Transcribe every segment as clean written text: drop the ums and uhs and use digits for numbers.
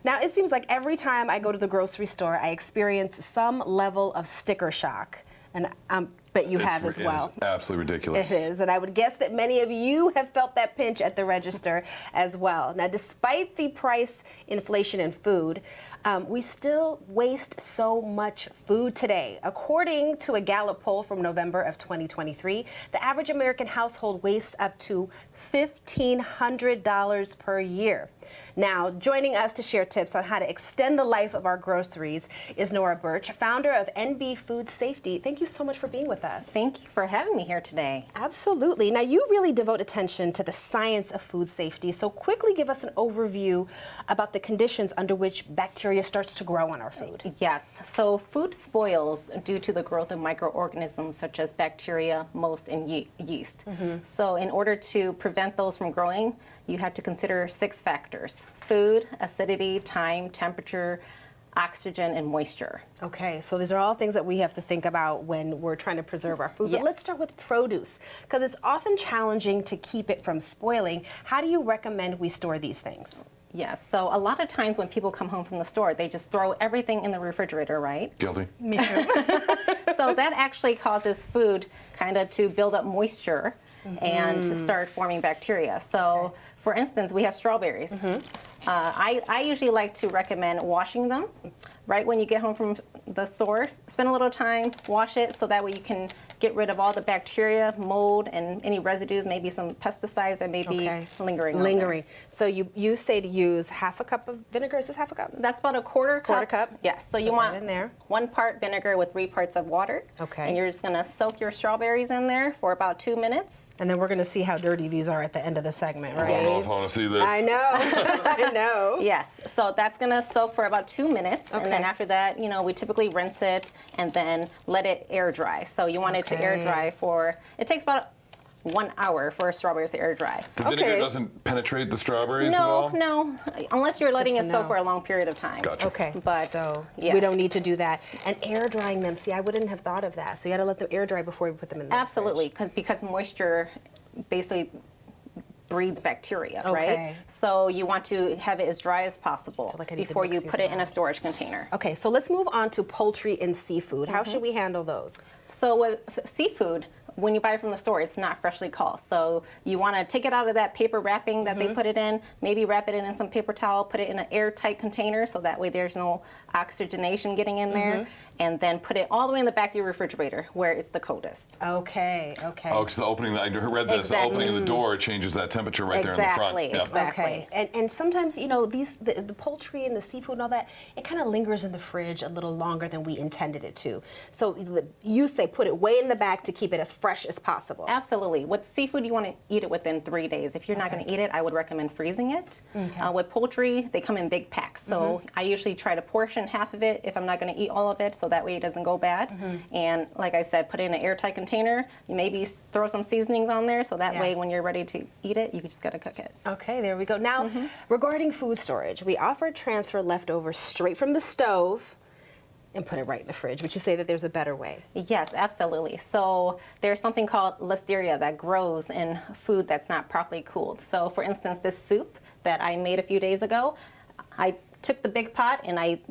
Now, it seems like every time I go to the grocery store, I experience some level of sticker shock. And bet you have as well. It is absolutely ridiculous. It is, and I would guess that many of you have felt that pinch at the register as well. Now, despite the price inflation in food, we still waste so much food today. According to a Gallup poll from November of 2023, the average American household wastes up to $1,500 per year. Now, joining us to share tips on how to extend the life of our groceries is Nora Birch, founder of NB Food Safety. Thank you so much for being with us. Thank you for having me here today. Absolutely. Now, you really devote attention to the science of food safety. So quickly give us an overview about the conditions under which bacteria starts to grow on our food. Yes. So food spoils due to the growth of microorganisms such as bacteria, mold, and yeast. So in order to prevent those from growing, you have to consider 6 factors: food, acidity, time, temperature, oxygen, and moisture. Okay, so these are all things that we have to think about when we're trying to preserve our food. Yes. But let's start with produce, because it's often challenging to keep it from spoiling. How do you recommend we store these things? Yes, so a lot of times when people come home from the store, they just throw everything in the refrigerator, right? Guilty. Me too. So that actually causes food kind of to build up moisture and to start forming bacteria. So for instance, we have strawberries. I usually like to recommend washing them right when you get home from the store. Spend a little time, wash it, so that way you can get rid of all the bacteria, mold, and any residues, maybe some pesticides that may be lingering. Lingering. So you say to use half a cup of vinegar. Is this half a cup? That's about a quarter cup. Quarter cup? Yes. So you Put want that in there. 1 part vinegar with 3 parts of water. Okay. And you're just gonna soak your strawberries in there for about 2 minutes. And then we're going to see how dirty these are at the end of the segment, I right? don't know if I want to see this. I know. I know. Yes, so that's gonna soak for about 2 minutes, and then Okay. after that, you know, we typically rinse it and then let it air dry. So you want it to air Okay. dry for, it takes about 1 hour for strawberries to air dry. The vinegar Okay. doesn't penetrate the strawberries at all? No, unless you're letting good it to soak know. for a long period of time. Gotcha. Okay, But, so yes. we don't need to do that. And air drying them, see, I wouldn't have thought of that. So you got to let them air dry before you put them in the Absolutely, fridge. because moisture basically breeds bacteria, Okay. right? So you want to have it as dry as possible like I need to before mix you these put it in a around. storage container. Okay, so let's move on to poultry and seafood. How should we handle those? So with seafood, when you buy it from the store, it's not freshly caught. So you want to take it out of that paper wrapping that they put it in, maybe wrap it in some paper towel, put it in an airtight container so that way there's no oxygenation getting in there, and then put it all the way in the back of your refrigerator where it's the coldest. Okay, okay. Oh, because the opening, I read this, the opening of the door changes that temperature right there in the front. Exactly, exactly. Okay, and sometimes, you know, the poultry and the seafood and all that, it kind of lingers in the fridge a little longer than we intended it to. So you say put it way in the back to keep it as fresh as possible. Absolutely. With seafood, you want to eat it within 3 days. If you're not going to eat it, I would recommend freezing it. With poultry, they come in big packs. So I usually try to portion half of it if I'm not going to eat all of it, so that way it doesn't go bad. And like I said, put it in an airtight container. You maybe throw some seasonings on there, so that way when you're ready to eat it, you just got to cook it. Okay, there we go. Now, regarding food storage, we offer transfer leftovers straight from the stove and put it right in the fridge. Would you say that there's a better way? Yes, absolutely. So there's something called listeria that grows in food that's not properly cooled. So for instance, this soup that I made a few days ago, I took the big pot and I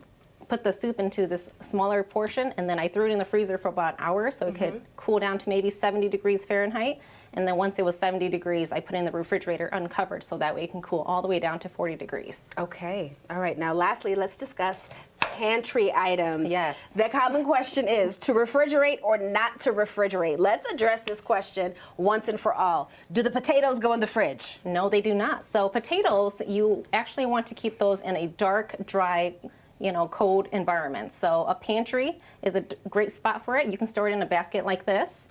put the soup into this smaller portion, and then I threw it in the freezer for about an hour so it could cool down to maybe 70 degrees Fahrenheit. And then once it was 70 degrees, I put it in the refrigerator uncovered so that way it can cool all the way down to 40 degrees. Okay, all right. Now, lastly, let's discuss pantry items. Yes. The common question is to refrigerate or not to refrigerate. Let's address this question once and for all. Do the potatoes go in the fridge? No, they do not. So potatoes, you actually want to keep those in a dark, dry, cold environment. So a pantry is a great spot for it. You can store it in a basket like this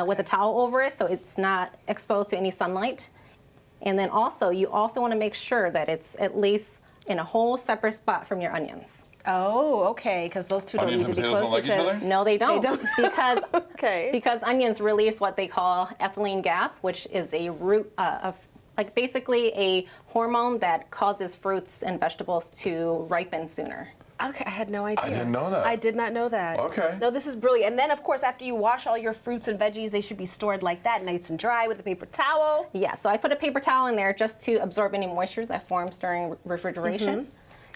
with a towel over it so it's not exposed to any sunlight. And then also, you also want to make sure that it's at least in a whole separate spot from your onions. Oh, okay, because those two don't Onions need to and be potatoes close to don't each like other. each other? No, they don't. They don't? Because, Okay. because onions release what they call ethylene gas, which is a root of basically a hormone that causes fruits and vegetables to ripen sooner. Okay, I had no idea. I didn't know that. I did not know that. Okay. No, this is brilliant. And then, of course, after you wash all your fruits and veggies, they should be stored like that, nice and dry with a paper towel. Yeah, so I put a paper towel in there just to absorb any moisture that forms during refrigeration.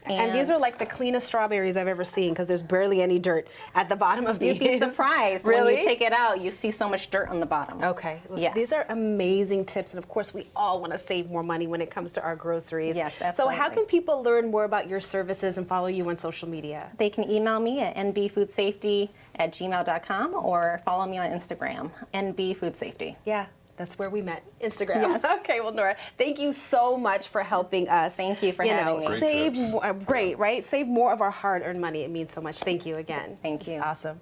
And these are like the cleanest strawberries I've ever seen because there's barely any dirt at the bottom of these. You'd be surprised Really? when you take it out, you see so much dirt on the bottom. Okay. Yes. These are amazing tips. And of course, we all want to save more money when it comes to our groceries. Yes, So how absolutely. can people learn more about your services and follow you on social media? They can email me at nbfoodsafety@gmail.com or follow me on Instagram, nbfoodsafety. Yeah. That's where we met, Instagram. Yes. Okay, well, Nora, thank you so much for helping us. Thank you for having me. Great Save tips. more, great, right? Save more of our hard-earned money. It means so much. Thank you again. Thank It's you. awesome.